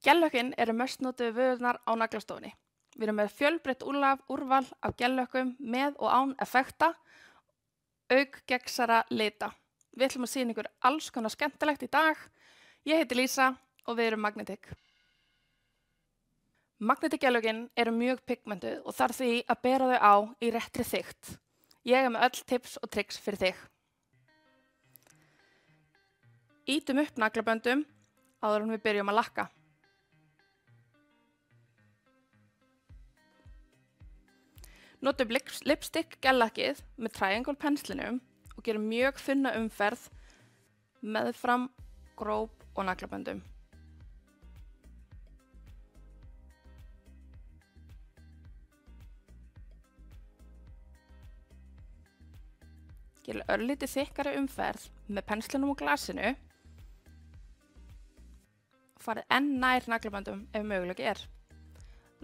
Gellökkin eru mest notuðu vörurnar á naglastofunni. Við erum með fjölbreytt úrval af gellökkum með og án effekta, auk gegnsæra lita. Við ætlum að sýna ykkur alls konar skemmtilegt í dag. Ég heiti Lísa og við erum Magnetic. Magnetic gellökkin eru mjög pigmentuð og þarf því að bera þau á í réttri þykkt. Ég er með öll tips og tricks fyrir þig. Ítum upp naglaböndum áður en við byrjum að lakka. Notum lipstick gellakkið með triangle penslinum og gerum mjög þunna umferð meðfram gróp og naglaböndum. Gerum örlítið þykkari umferð með penslinum og glasinu og farið enn nær naglaböndum ef möguleiki er.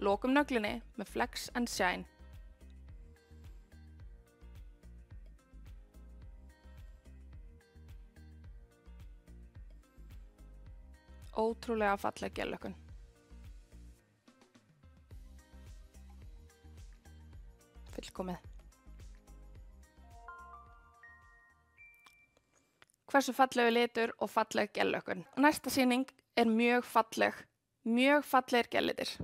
Lokum nöglinni með Flex and Shine. Ótrúlega falleg gellökkun. Fullkomið. Hversu fallegu litur og falleg gellökkun. Næsta sýning er mjög fallegir gellitir.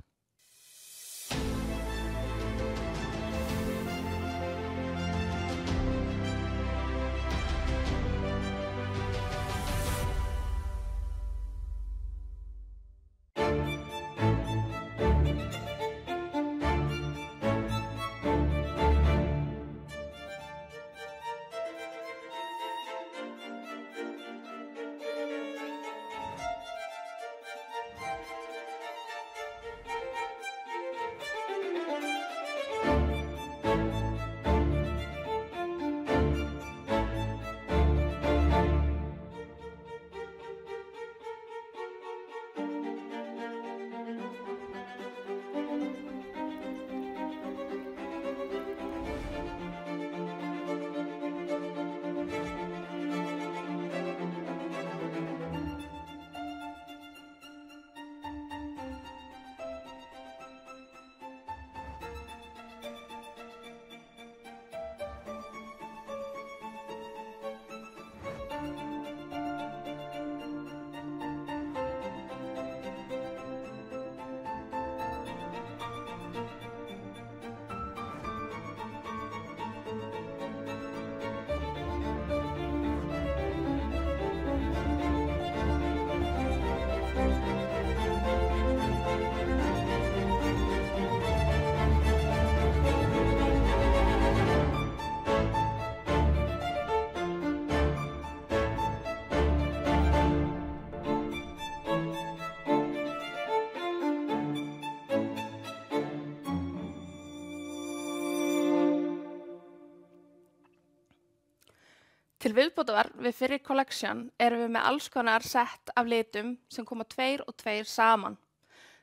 Til viðbótar við fyrri collection erum við með alls konar sett af litum sem koma 2 og 2 saman.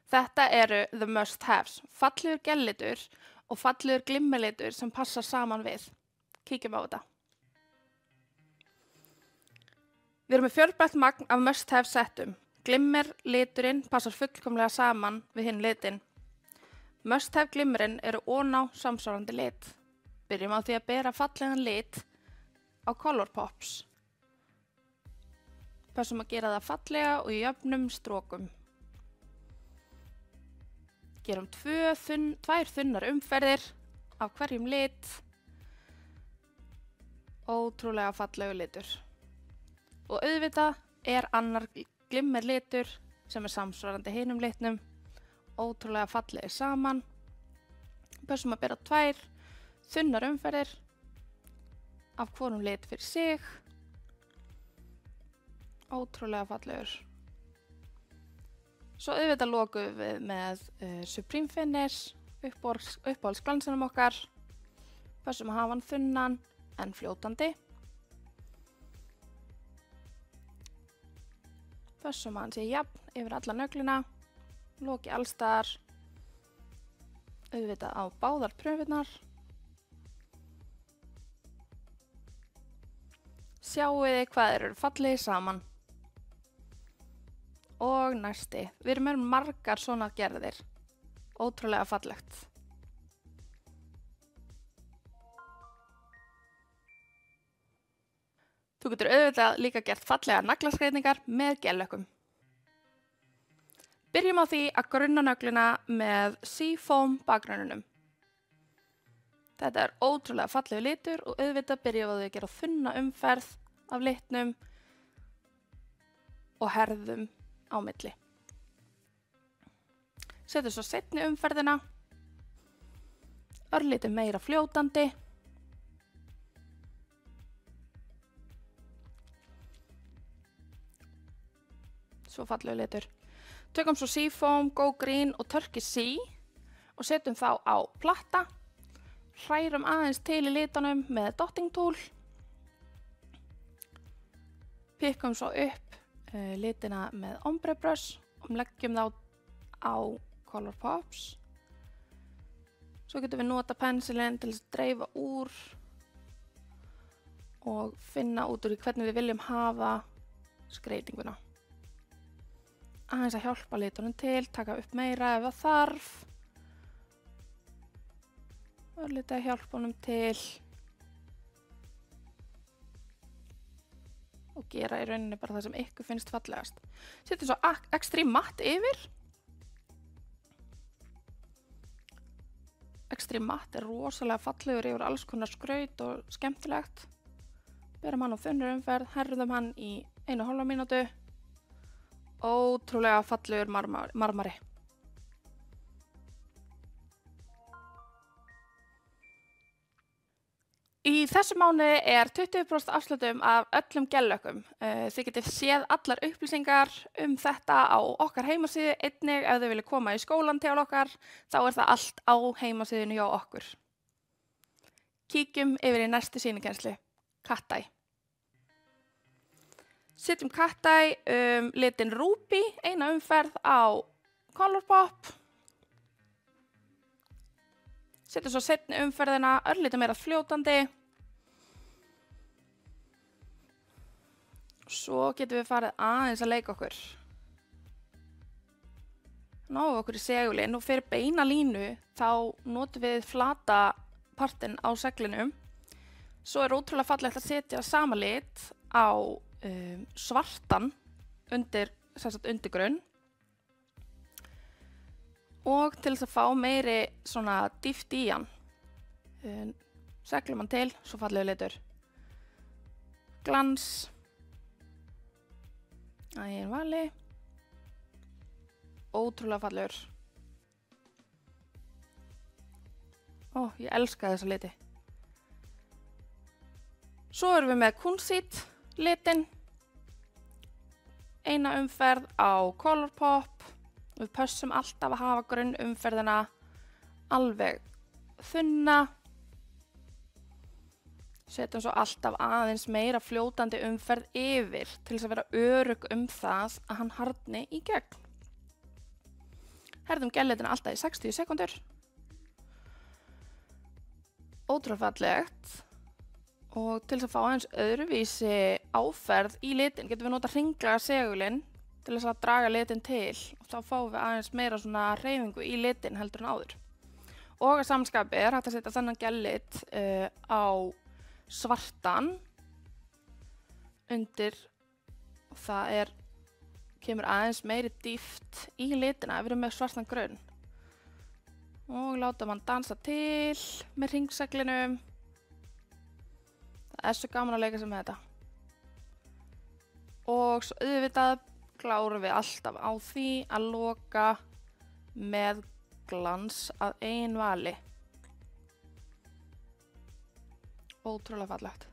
Þetta eru the must haves, fallegur gellitur og fallegur glimmerlitur sem passa saman við. Kíkjum á þetta. Við erum með fjölbreytt magn af must have settum. Glimmerliturinn passar fullkomlega saman við hinn litin. Must have glimmerinn eru oná samsvarandi lit. Byrjum á því að bera fallegan lit á Color Pops. Passum að gera það fallega og í jöfnum strókum. Gerum 2 þunnar umferðir af hverjum lit. Ótrúlega fallegu litur. Og auðvitað er annar glimmerlitur sem er samsvarandi hinum litnum. Ótrúlega fallegi saman. Passum að bera 2 þunnar umferðir af hvorum lit fyrir sig. Ótrúlega fallegur. Svo auðvitað lokum við með Supreme Finish, uppáhaldsglansinum okkar. Passum að hafa hann þunnan en fljótandi. Passum að hann sé jafn yfir alla nöglina. Loki allstaðar. Auðvitað á báðar pröfurnar. Sjáu þið hvað þeir eru fallegi saman. Og næsti. Við erum með margar svona gerðir. Ótrúlega fallegt. Þú getur auðvitað líka gert fallega naglaskreytingar með gellökkum. Byrjum á því að grunna nögluna með Seafoam bakgrunnunum. Þetta er ótrúlega fallegu litur og auðvitað byrjum við að gera þunna umferð af litnum og herðum á milli. Setjum svo seinni umferðina, örlítið meira fljótandi. Svo fallegu litur. Tökum svo Seafoam, Go Green og Turkish Sea og setjum þá á platta. Hrærum aðeins til í litunum með dotting tool. Pikkum svo upp litina með ombre brush og leggjum þá á Color Pops. Svo getum við nota pensilinn til að dreifa úr og finna út úr í hvernig við viljum hafa skreytinguna. Aðeins að hjálpa litunum til, taka upp meira ef það þarf. Örlítið að hjálpa honum til og gera í rauninni bara það sem ykkur finnst fallegast. Setjum svo Extreme Matte yfir. Extreme Matte er rosalega fallegur yfir alls konar skraut og skemmtilegt. Berum hann á þunnri umferð, herðum hann í 1,5 mínútu. Ótrúlega fallegur marmari. Í þessu mánuði er 20% afslátum af öllum gellökkum. Þið getið séð allar upplýsingar þetta á okkar heimasíðu, einnig ef þið viljið koma í skólan til okkar, þá er það allt á heimasíðunni hjá okkur. Kíkjum yfir í næstu sýnikenslu, Cat Eye. Setjum Cat Eye litin Ruby, eina umferð á Color Pop. Setjum svo seinni umferðina, örlítið meira fljótandi. Svo getum við farið aðeins að leika okkur. Náum okkur í segulinn og fyrir beina línu þá notum við flata partinn á seglinum. Svo er ótrúlega fallegt að setja sama lit á svartan undir grunn. Og til þess að fá meiri svona dýpt í hann. Seglum hann til, svo fallegu litur. Glans. Ægin vali. Ótrúlega fallegur. Ég elska þessa liti. Svo erum við með Kunzit litin. Eina umferð á Color Pop. Við pössum alltaf að hafa grunnumferðina alveg þunna. Setjum svo alltaf aðeins meira fljótandi umferð yfir til þess að vera örugg það að hann harðni í gegn. Herðum gellitina alltaf í 60 sekúndur. Ótrúlega fallegt. Og til þess að fá aðeins öðruvísi áferð í litin getum við nota hringlaga segulinn til þess að draga litin til og þá fáum við aðeins meira svona hreyfingu í litin heldur en áður. Og að samskapi er hægt að setja þennan gellit á svartan undir og það kemur aðeins meiri dýpt í litina ef við erum með svartan grunn. Og látum hann dansa til með hringseglinum. Það er svo gaman að leika sig með þetta. Og svo auðvitað klárum við alltaf á því að loka með glans að eigin vali. Ótrúlega fallegt.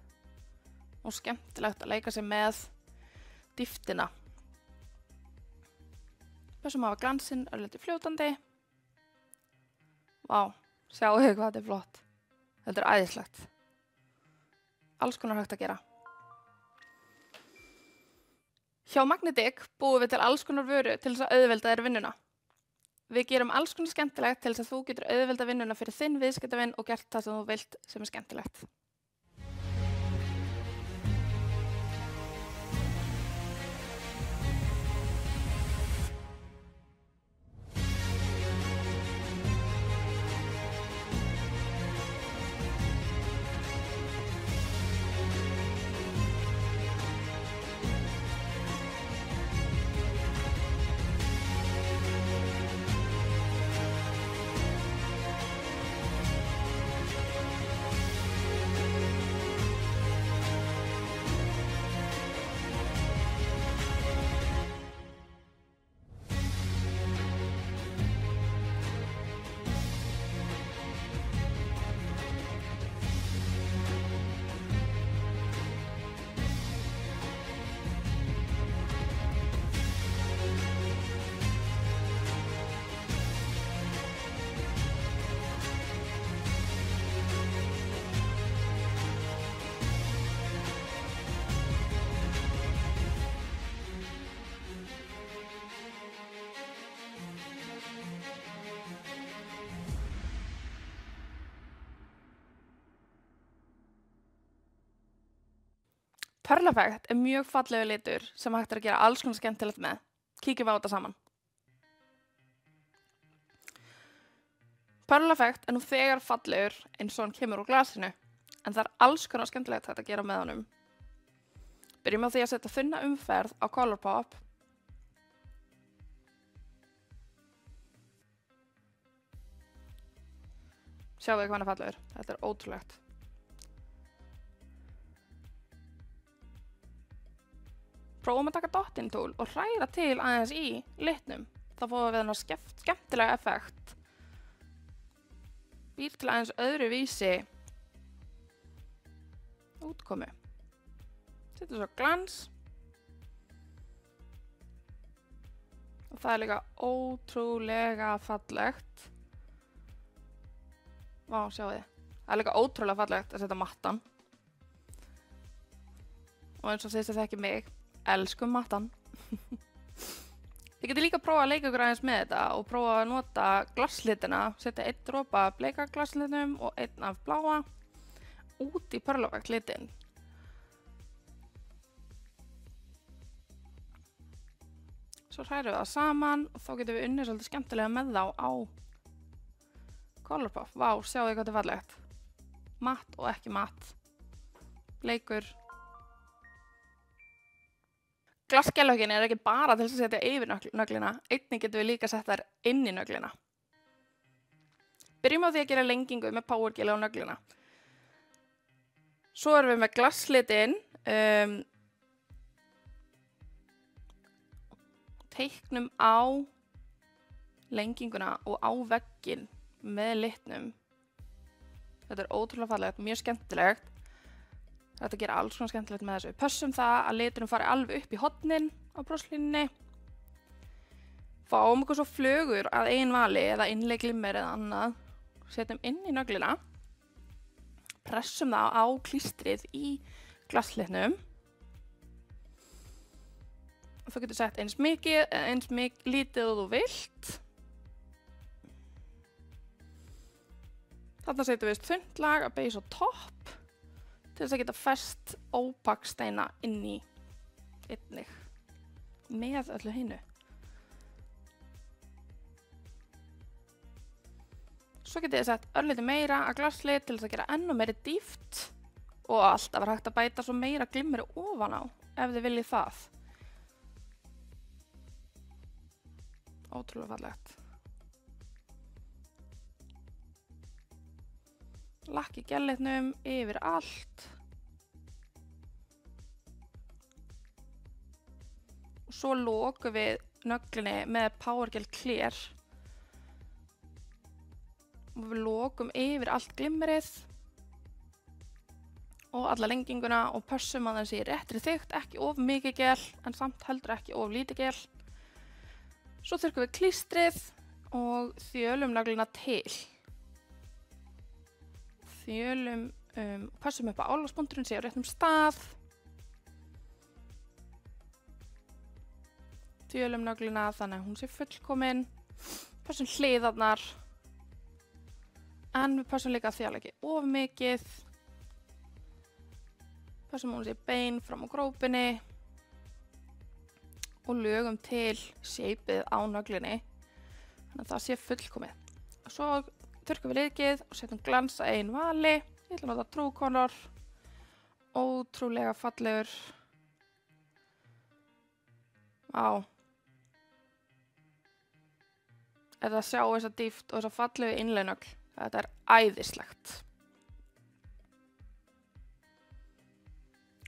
Og skemmtilegt að leika sig með dýptina. Pössum að hafa glansinn örlítið fljótandi. Vá, sjáu þið hvað þetta er flott. Þetta er æðislegt. Alls konar hægt að gera. Hjá Magnetic búum við til alls konar vöru til þess að auðvelda þér vinnuna. Við gerum alls konar skemmtilegt til þess að þú getur auðvelda vinnuna fyrir þinn viðskiptavin og gert það sem þú vilt sem er skemmtilegt. Pearl Effect mjög fallegu litur sem hægt að gera alls konar skemmtilegt með. Kíkjum við á þetta saman. Pearl Effect nú þegar fallegur eins og hann kemur úr glasinu, en það alls konar skemmtilegt hægt að gera með honum. Byrjum á því að setja þunna umferð á Colourpop. Sjáum við hvað hann fallegur. Þetta ótrúlegt. Prófum að taka dotting tool og hræra til aðeins í litnum. Þá fáum við þennan skemmtilega effekt. Býr til aðeins öðru vísi útkomu. Setjum svo glans. Og það líka ótrúlega fallegt. Vá, sjáu þið. Það líka ótrúlega fallegt að setja mattan. Og eins og þið sem þekki mig, elskum mattan. Þið getið líka prófa að leika ykkur aðeins með þetta og prófa að nota glasslitina, setja 1 dropa af bleika glasslitinum og 1 af bláa út í Pearl Effect litin. Svo hrærum við það saman og þá getum við unnið svolítið skemmtilega með þá á Colourpop. Vá, sjáu þið hvað þetta er fallegt. Matt og ekki matt. Bleikur. Glassgellögin ekki bara til að setja yfir nöglina, einnig getum við líka sett þær inn í nöglina. Byrjum á því að gera lengingu með powergel á nöglina. Svo erum við með glasslitin, teiknum á lenginguna og á vegginn með litnum. Þetta ótrúlega fallegt, mjög skemmtilegt. Þetta gerir alls svona skemmtilegt með þessu. Pössum það að liturinn fari alveg upp í hornin á brosslínunni. Fáum okkur svo flögur að eigin vali eða innleg glimmer eða annað. Setjum inn í nöglina. Pressum það á klístrið í glasslitnum. Þú getur sett eins mikið eða eins lítið og þú vilt. Þarna setjum við þunnt lag að base á topp. Til þess að geta fest ópaksteina inn í einnig með öllu hinu. Svo getið þið sett örlítið meira að glasslit til þess að gera ennú meiri dýpt og alltaf hægt að bæta svo meira glimmeri ofan á ef þið viljið það. Ótrúlega fallegt. Lakk í gellitnum yfir allt. Og svo lokum við nöglinni með Powergel Clear. Og við lokum yfir allt glimmerið og alla lenginguna og pössum að það sé réttri þykkt, ekki of mikið gel en samt heldur ekki of lítið gel. Svo þurrkum við klístrið og þjölum nöglina til. Þjölum, pössum upp að álagsbúndurinn sé á réttum stað. Þjölum nöglina þannig að hún sé fullkomin. Pössum hliðarnar. En við pössum líka að þjála ekki of mikið. Pössum hún sé bein fram á grópinni. Og lögum til shapeið á nöglinni. Þannig að það sé fullkomið. Svo þurrkum við liðgið og setjum glans að eigin vali. Ég ætla að nota True Color. Ótrúlega fallegur. Vá. Þetta sjá þessa dýpt og þessa fallegu innleiðnögl. Þetta er æðislegt.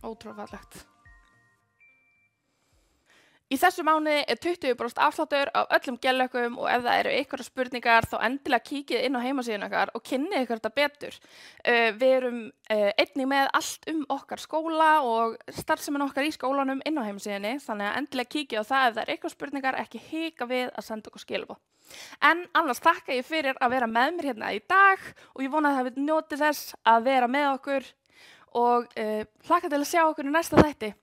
Ótrúlega fallegt. Í þessu mánuði er 20% afsláttur á öllum gellökkum og ef það eru einhverjar spurningar þá endilega kíkið inn á heimasíðuna okkar og kynnið ykkur þetta betur. Við erum einnig með allt okkar skóla og starfsemin okkar í skólanum inn á heimasíðunni, þannig að endilega kíkið á það ef það eru einhverjar spurningar, ekki hika við að senda okkur skilaboð. En annars þakka ég fyrir að vera með mér hérna í dag og ég vona að það við notið þess að vera með okkur og hlakka til að sjá okkur í næsta þætti.